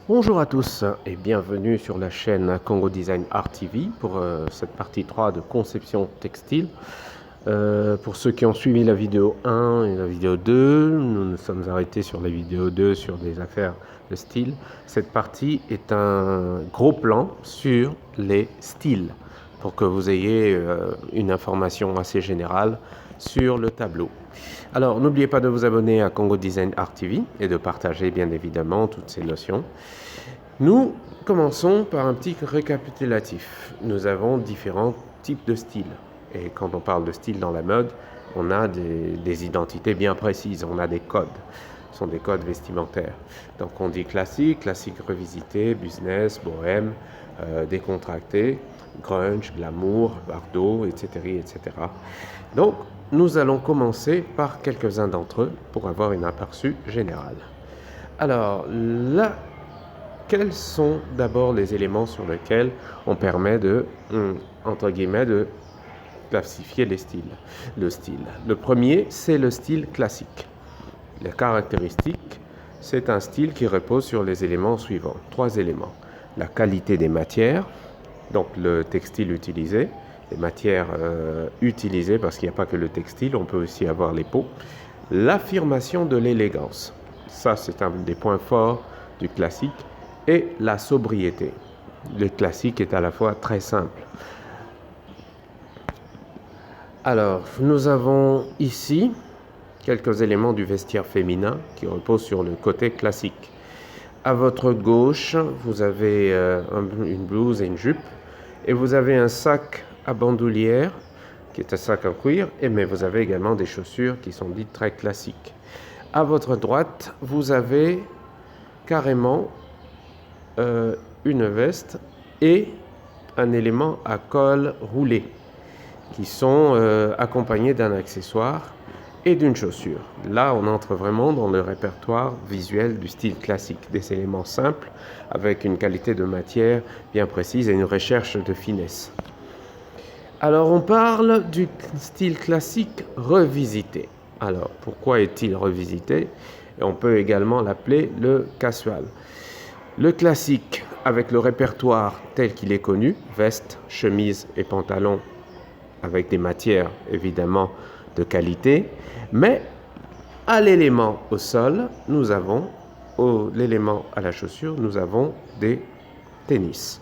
Bonjour à tous et bienvenue sur la chaîne Congo Design Art TV pour cette partie 3 de conception textile. Pour ceux qui ont suivi la vidéo 1 et la vidéo 2, nous nous sommes arrêtés sur la vidéo 2 sur des affaires de style. Cette partie est un gros plan sur les styles pour que vous ayez une information assez générale sur le tableau. Alors, n'oubliez pas de vous abonner à Congo Design Art TV et de partager bien évidemment toutes ces notions. Nous commençons par un petit récapitulatif. Nous avons différents types de styles. Et quand on parle de style dans la mode, on a des identités bien précises, on a des codes. Ce sont des codes vestimentaires. Donc on dit classique, classique revisité, business, bohème, décontracté, grunge, glamour, bardo, etc., etc. Donc nous allons commencer par quelques-uns d'entre eux pour avoir une aperçu général. Alors là, quels sont d'abord les éléments sur lesquels on permet de, entre guillemets, de classifier les styles, le style? Le premier, c'est le style classique. Les caractéristiques, c'est un style qui repose sur les éléments suivants. 3 éléments. La qualité des matières, donc le textile utilisé, les matières utilisées, parce qu'il n'y a pas que le textile, on peut aussi avoir les peaux. L'affirmation de l'élégance, ça c'est un des points forts du classique, et la sobriété. Le classique est à la fois très simple. Alors, nous avons ici quelques éléments du vestiaire féminin qui reposent sur le côté classique. À votre gauche, vous avez une blouse et une jupe, et vous avez un sac à bandoulière, qui est un sac en cuir, mais vous avez également des chaussures qui sont dites très classiques. À votre droite, vous avez carrément une veste et un élément à col roulé, qui sont accompagnés d'un accessoire et d'une chaussure. Là, on entre vraiment dans le répertoire visuel du style classique, des éléments simples avec une qualité de matière bien précise et une recherche de finesse. Alors, on parle du style classique revisité. Alors, pourquoi est-il revisité? Et on peut également l'appeler le casual. Le classique, avec le répertoire tel qu'il est connu, veste, chemise et pantalon, avec des matières évidemment de qualité, mais à l'élément au sol, nous avons, l'élément à la chaussure, nous avons des tennis.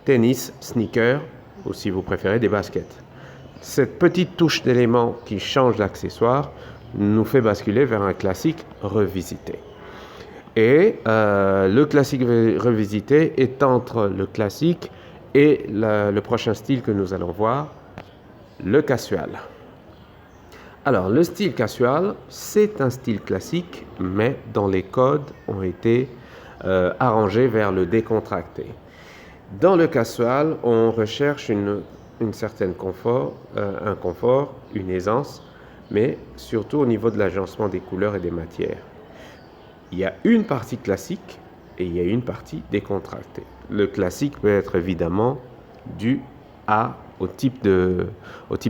Tennis, sneakers, ou si vous préférez, des baskets. Cette petite touche d'élément qui change l'accessoire nous fait basculer vers un classique revisité. Et le classique revisité est entre le classique et le prochain style que nous allons voir, le casual. Alors, le style casual, c'est un style classique, mais dont les codes ont été arrangés vers le décontracté. Dans le casual, on recherche une certaine confort, un confort, une aisance, mais surtout au niveau de l'agencement des couleurs et des matières. Il y a une partie classique et il y a une partie décontractée. Le classique peut être évidemment dû au type de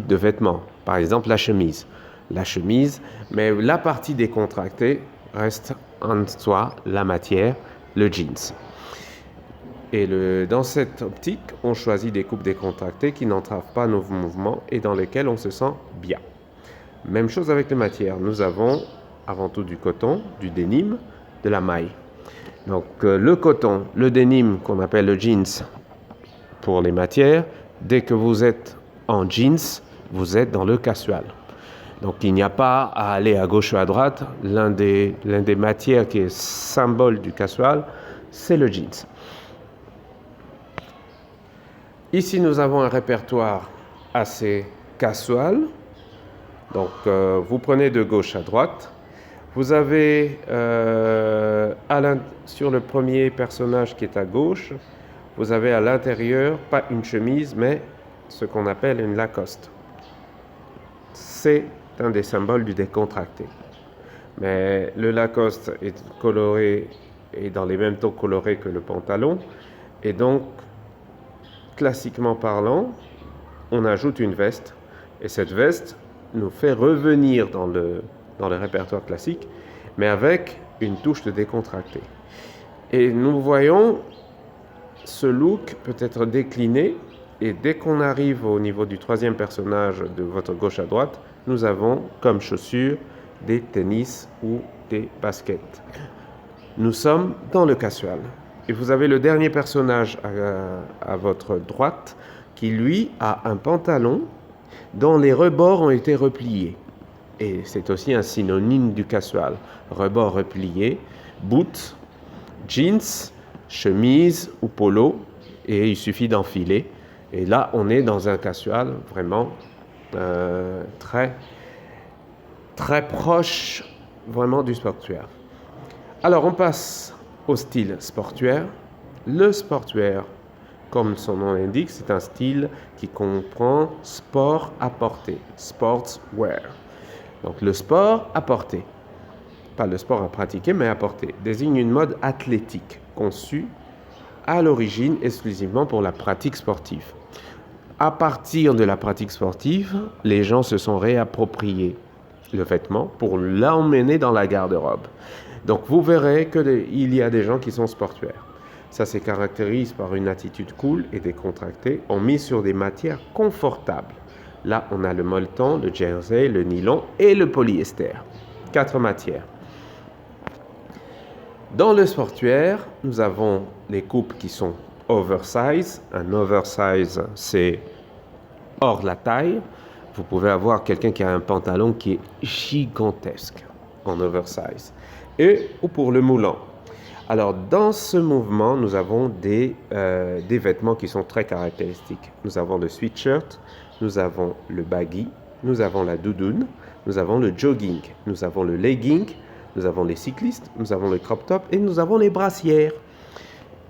vêtements. Par exemple, la chemise. La chemise, mais la partie décontractée reste en soi la matière, le jeans. Et dans cette optique, on choisit des coupes décontractées qui n'entravent pas nos mouvements et dans lesquelles on se sent bien. Même chose avec les matières. Nous avons avant tout du coton, du denim, de la maille. Donc le coton, le denim qu'on appelle le jeans pour les matières, dès que vous êtes en jeans, vous êtes dans le casual. Donc il n'y a pas à aller à gauche ou à droite. L'un des matières qui est symbole du casual, c'est le jeans. Ici, nous avons un répertoire assez casual. Donc, vous prenez de gauche à droite. Vous avez sur le premier personnage qui est à gauche, vous avez à l'intérieur, pas une chemise, mais ce qu'on appelle une Lacoste. C'est un des symboles du décontracté. Mais le Lacoste est coloré et dans les mêmes tons colorés que le pantalon. Et donc, classiquement parlant, on ajoute une veste. Et cette veste nous fait revenir dans le répertoire classique, mais avec une touche de décontracté. Et nous voyons ce look peut être décliné. Et dès qu'on arrive au niveau du troisième personnage de votre gauche à droite, nous avons comme chaussures des tennis ou des baskets. Nous sommes dans le casual. Et vous avez le dernier personnage à votre droite qui, lui, a un pantalon dont les rebords ont été repliés. Et c'est aussi un synonyme du casual. Rebords repliés, boots, jeans, chemise ou polo, et il suffit d'enfiler. Et là, on est dans un casual vraiment très, très proche vraiment du sportswear. Alors, on passe au style sportswear. Le sportswear, comme son nom l'indique, c'est un style qui comprend sport à porter, sportswear. Donc, le sport à porter, pas le sport à pratiquer, mais à porter, désigne une mode athlétique conçue à l'origine exclusivement pour la pratique sportive. À partir de la pratique sportive, les gens se sont réappropriés le vêtement pour l'emmener dans la garde-robe. Donc vous verrez qu'il y a des gens qui sont sportuaires. Ça se caractérise par une attitude cool et décontractée. On mise sur des matières confortables. Là, on a le molleton, le jersey, le nylon et le polyester. 4 matières. Dans le sportuaire, nous avons les coupes qui sont oversize. Un oversize, c'est hors la taille. Vous pouvez avoir quelqu'un qui a un pantalon qui est gigantesque en oversize. Ou pour le moulant. Alors, dans ce mouvement, nous avons des vêtements qui sont très caractéristiques. Nous avons le sweatshirt, nous avons le baggy, nous avons la doudoune, nous avons le jogging, nous avons le legging, nous avons les cyclistes, nous avons le crop top et nous avons les brassières.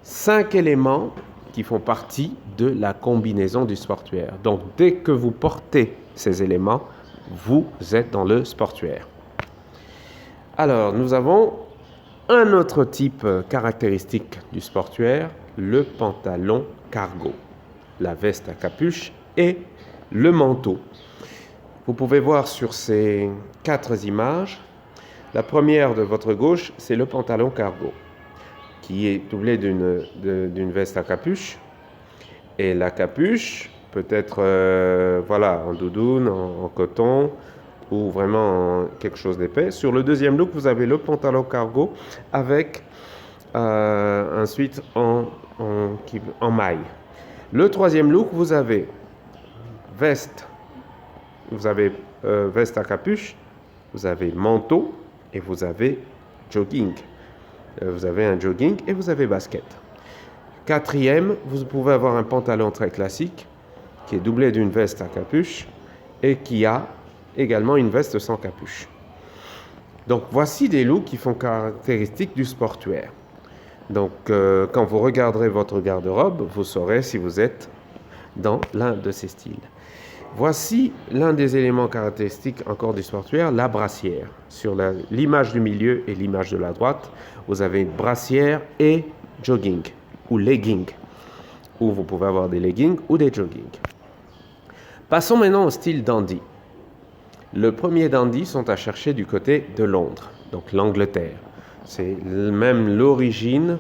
5 éléments qui font partie de la combinaison du sportswear. Donc, dès que vous portez ces éléments, vous êtes dans le sportswear. Alors, nous avons un autre type caractéristique du sportswear, le pantalon cargo, la veste à capuche et le manteau. Vous pouvez voir sur ces 4 images, la première de votre gauche, c'est le pantalon cargo, qui est doublé d'une veste à capuche. Et la capuche peut être en doudoune, en coton, ou vraiment quelque chose d'épais. Sur le deuxième look, vous avez le pantalon cargo avec ensuite en maille. Le troisième look, vous avez veste, veste à capuche, vous avez manteau et vous avez jogging. Vous avez un jogging et vous avez basket. Quatrième, vous pouvez avoir un pantalon très classique qui est doublé d'une veste à capuche et qui a également une veste sans capuche. Donc voici des looks qui font caractéristique du sportswear. Donc quand vous regarderez votre garde-robe, vous saurez si vous êtes dans l'un de ces styles. Voici l'un des éléments caractéristiques encore du sportswear, la brassière. Sur l'image du milieu et l'image de la droite, vous avez une brassière et jogging ou legging, où vous pouvez avoir des leggings ou des joggings. Passons maintenant au style dandy. Le premier dandy sont à chercher du côté de Londres, donc l'Angleterre. C'est même l'origine,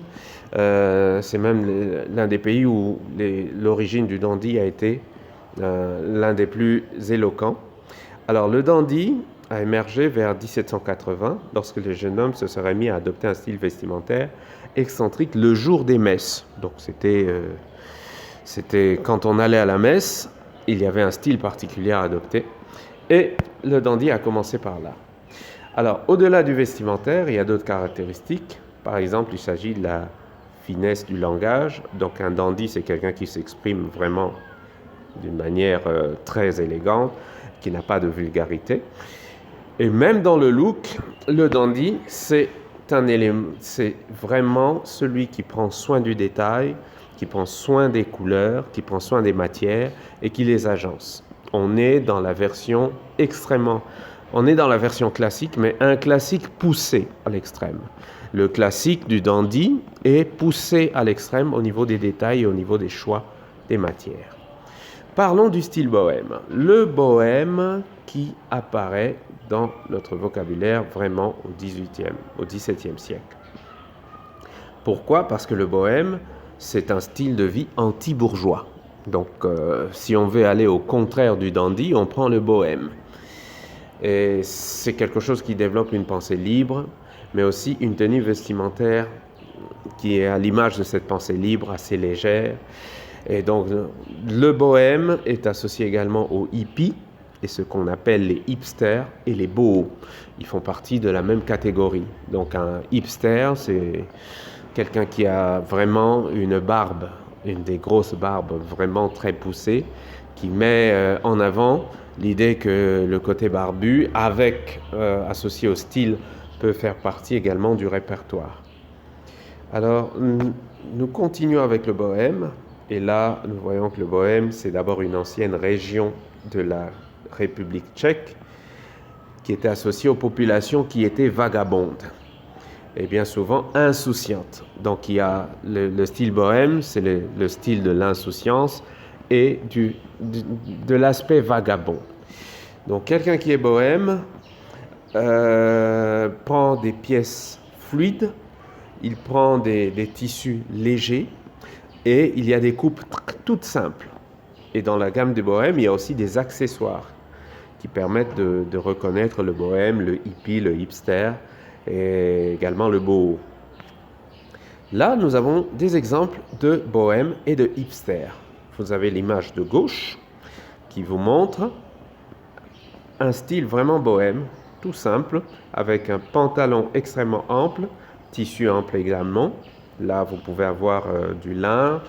c'est même l'un des pays où l'origine du dandy a été l'un des plus éloquents. Alors le dandy a émergé vers 1780 lorsque les jeunes hommes se seraient mis à adopter un style vestimentaire excentrique le jour des messes. Donc c'était quand on allait à la messe, il y avait un style particulier à adopter et le dandy a commencé par là. Alors au-delà du vestimentaire, il y a d'autres caractéristiques. Par exemple, il s'agit de la finesse du langage. Donc un dandy, c'est quelqu'un qui s'exprime vraiment d'une manière très élégante, qui n'a pas de vulgarité. Et même dans le look, le dandy, c'est vraiment celui qui prend soin du détail, qui prend soin des couleurs, qui prend soin des matières et qui les agence. On est dans la version classique, mais un classique poussé à l'extrême. Le classique du dandy est poussé à l'extrême au niveau des détails et au niveau des choix des matières. Parlons du style bohème. Le bohème qui apparaît dans notre vocabulaire vraiment au XVIIe siècle. Pourquoi? Parce que le bohème, c'est un style de vie anti-bourgeois. Donc, si on veut aller au contraire du dandy, on prend le bohème. Et c'est quelque chose qui développe une pensée libre, mais aussi une tenue vestimentaire qui est à l'image de cette pensée libre, assez légère. Et donc, le bohème est associé également aux hippies, et ce qu'on appelle les hipsters et les bohos. Ils font partie de la même catégorie. Donc, un hipster, c'est quelqu'un qui a vraiment une barbe, une des grosses barbes vraiment très poussées, qui met en avant l'idée que le côté barbu, associé au style, peut faire partie également du répertoire. Alors, nous continuons avec le bohème. Et là, nous voyons que le bohème, c'est d'abord une ancienne région de la République tchèque qui était associée aux populations qui étaient vagabondes et bien souvent insouciantes. Donc, il y a le style bohème, c'est le style de l'insouciance et de l'aspect vagabond. Donc, quelqu'un qui est bohème prend des pièces fluides, il prend des tissus légers, et il y a des coupes toutes simples. Et dans la gamme des bohèmes, il y a aussi des accessoires qui permettent de reconnaître le bohème, le hippie, le hipster et également le boho. Là, nous avons des exemples de bohème et de hipster. Vous avez l'image de gauche qui vous montre un style vraiment bohème, tout simple, avec un pantalon extrêmement ample, tissu ample également. Là, vous pouvez avoir du lin,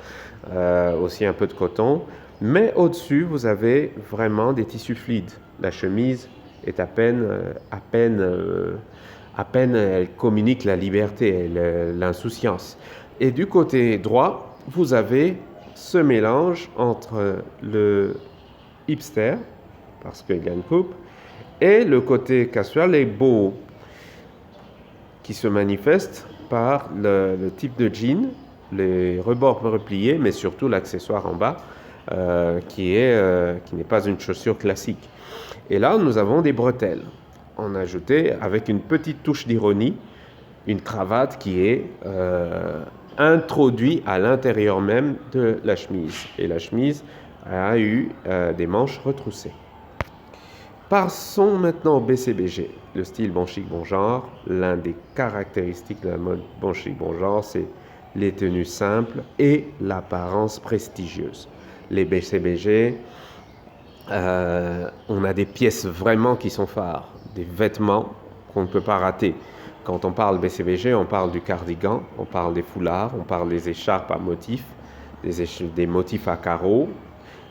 aussi un peu de coton. Mais au-dessus, vous avez vraiment des tissus fluides. La chemise est à peine, elle communique la liberté, l'insouciance. Et du côté droit, vous avez ce mélange entre le hipster, parce qu'il y a une coupe, et le côté casual, les bohos, qui se manifestent par le type de jean, les rebords repliés, mais surtout l'accessoire en bas, qui n'est pas une chaussure classique. Et là, nous avons des bretelles. On a ajouté, avec une petite touche d'ironie, une cravate qui est introduite à l'intérieur même de la chemise. Et la chemise a eu des manches retroussées. Passons maintenant au BCBG, le style bon chic, bon genre. L'un des caractéristiques de la mode bon chic, bon genre, c'est les tenues simples et l'apparence prestigieuse. Les BCBG, on a des pièces vraiment qui sont phares, des vêtements qu'on ne peut pas rater. Quand on parle BCBG, on parle du cardigan, on parle des foulards, on parle des écharpes à motifs, des motifs à carreaux.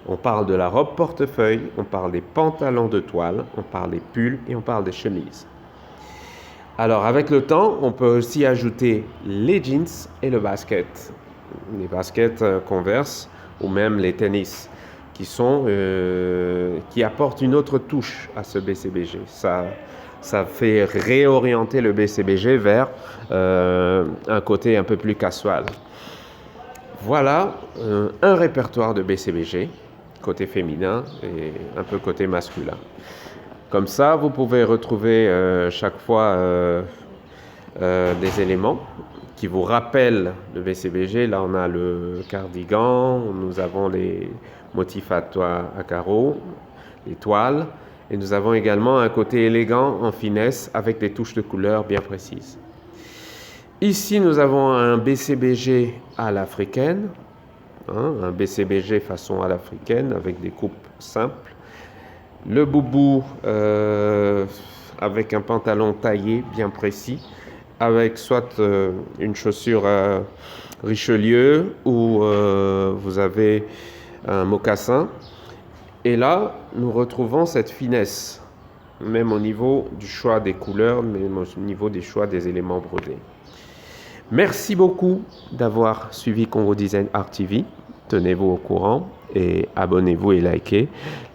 On parle de la robe portefeuille, on parle des pantalons de toile, on parle des pulls et on parle des chemises. Alors avec le temps, on peut aussi ajouter les jeans et le basket. Les baskets Converse ou même les tennis qui apportent une autre touche à ce BCBG. Ça fait réorienter le BCBG vers un côté un peu plus casual. Voilà un répertoire de BCBG, côté féminin et un peu côté masculin. Comme ça, vous pouvez retrouver chaque fois des éléments qui vous rappellent le BCBG. Là, on a le cardigan, nous avons les motifs à carreaux, les toiles, et nous avons également un côté élégant en finesse avec des touches de couleur bien précises. Ici, nous avons un BCBG à l'africaine, un BCBG façon à l'africaine avec des coupes simples. Le boubou avec un pantalon taillé bien précis, avec soit une chaussure Richelieu ou vous avez un mocassin. Et là, nous retrouvons cette finesse, même au niveau du choix des couleurs, même au niveau des choix des éléments brodés. Merci beaucoup d'avoir suivi Congo Design Art TV. Tenez-vous au courant et abonnez-vous et likez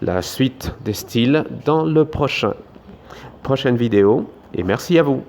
la suite des styles dans le prochaine vidéo. Et merci à vous.